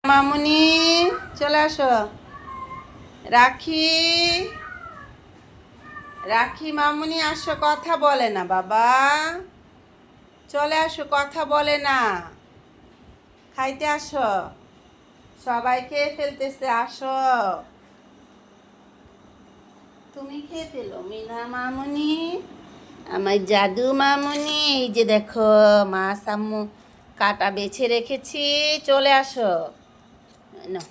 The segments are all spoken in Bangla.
মামুনি চলে আসো। রাখি রাখি মামুনি আসো, কথা বলে না বাবা। চলে আসো, কথা বলে না। খাইতে আসো, সবাই খেয়ে ফেলতেছে, আসো। তুমি খেয়ে ফেলো মিনা মামুনি, আমার জাদু মামুনি। এই যে দেখো মাছ আম্মু কাটা বেছে রেখেছি, চলে আসো। নাও,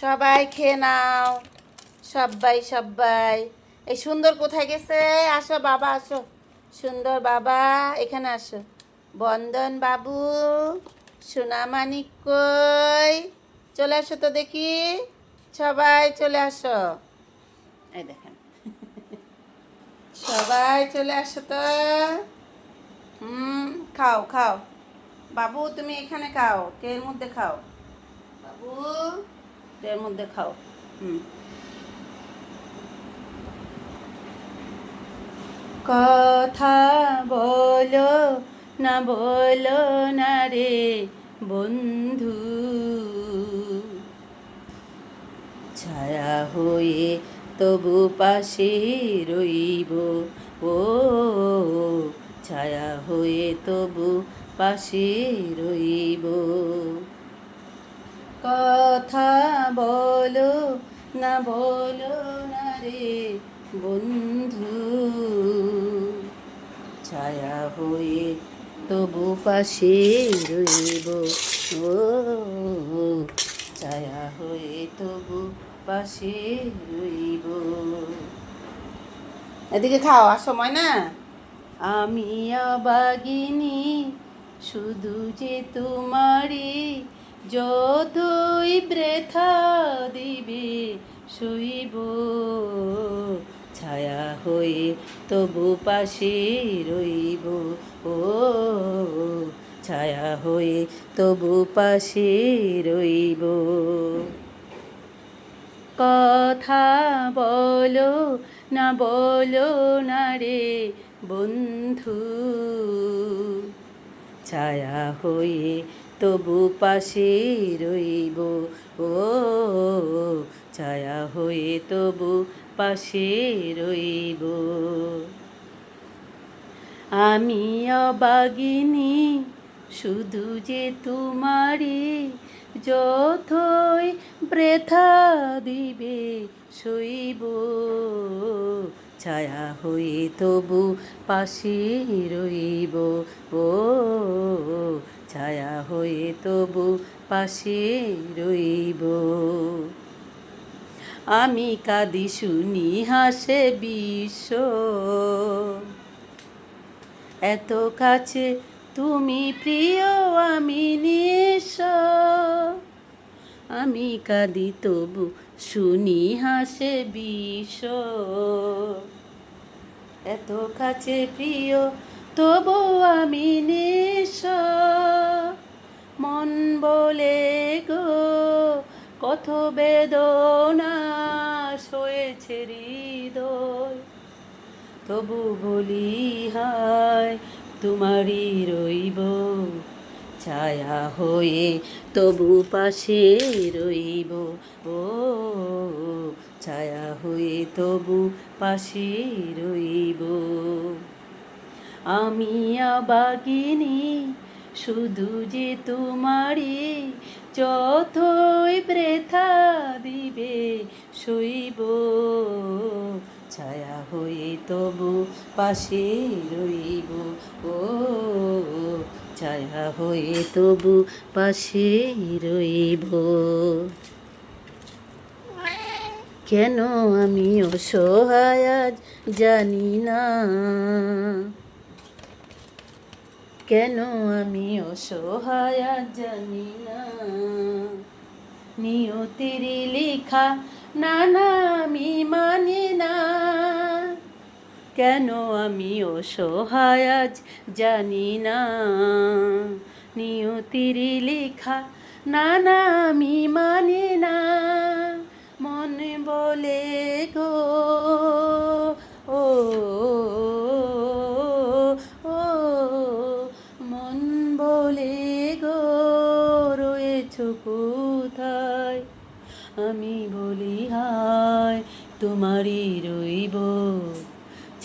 সবাই খেয়ে নাও। সবাই সবাই। এই সুন্দর কোথায় গেছে? আসো বাবা, আসো। সুন্দর বাবা এখানে আসো। বন্দন বাবু, সোনামানিক কই? চলে আসো তো দেখি, সবাই চলে আসো। এই দেখেন, সবাই চলে আসো তো। হুম, খাও খাও বাবু, তুমি এখানে খাও, ট্রের মধ্যে খাও বাবু, ট্রের মধ্যে খাও। হুম। কথা বলো না, বলো না রে বন্ধু, ছায়া হয়ে তবু পাশে রইব। ও ছায়া হয়ে তবু পাশে রইব। কথা বলো না, বলো না রে বন্ধু, ছায়া হয়ে তবু পাশে রইব। ও ছায়া হয়ে তবু পাশে রইব। এদিকে খাও, আর সময় না। আমি অবাগিনী, শুধু যে তোমারই, যতই বৃথা দিবে সইব। ছায়া হয়ে তবু পাশে রইব। ও ছায়া হয়ে তবু পাশে রইব। কথা বলো না, বলো না রে বন্ধু, ছায়া হয়ে তবু পাশে রইব। ও ছায়া হয়ে তবু পাশে রইব। আমি অবাগিনী, শুধু যে তোমারই, যতই বৃথা দিবে সইব। ছায়া হয়ে তবু পাশে রইব। ও ছায়া হয়ে তবু পাশে রইব। আমি কাঁদি শুনি হাসে বিশ্ব, এত কাছে তুমি প্রিয়, আমি নিঃস্ব। আমি কাঁদি তবু শুনি হাসে বিশ্ব, এত কাছে প্রিয় তবু আমি নিঃস্ব। মন বলে গো কত বেদনা সয়েছে হৃদয়, তবু বলি হায় তোমারই রইব। ছায়া হয়ে তবু পাশে রইব। ও ছায়া হয়ে তবু পাশে রইব। আমি অবাগিনী, শুধু যে তোমারই, যতই বৃথা দিবে সইব। ছায়া হয়ে তবু পাশে রইব। ও ছায়া হয়ে তবু পাশে রইব। কেন আমি অসহায় আজ জানি না, কেন আমি অসহায় আজ জানি না। নিয়তির লেখা না না আমি মানি না, কেন আমি অসহায় আজ জানি না। নিয়তির লেখা না না আমি মানি না। মনে বলে গো ও ও মন বলে গো রয়েছ আছো কোথায়, আমি বলি হায় তোমারই রইব,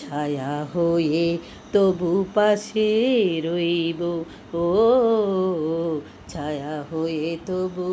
ছায়া হয়ে তবু পাশে রইব, ও ছায়া হয়ে তবু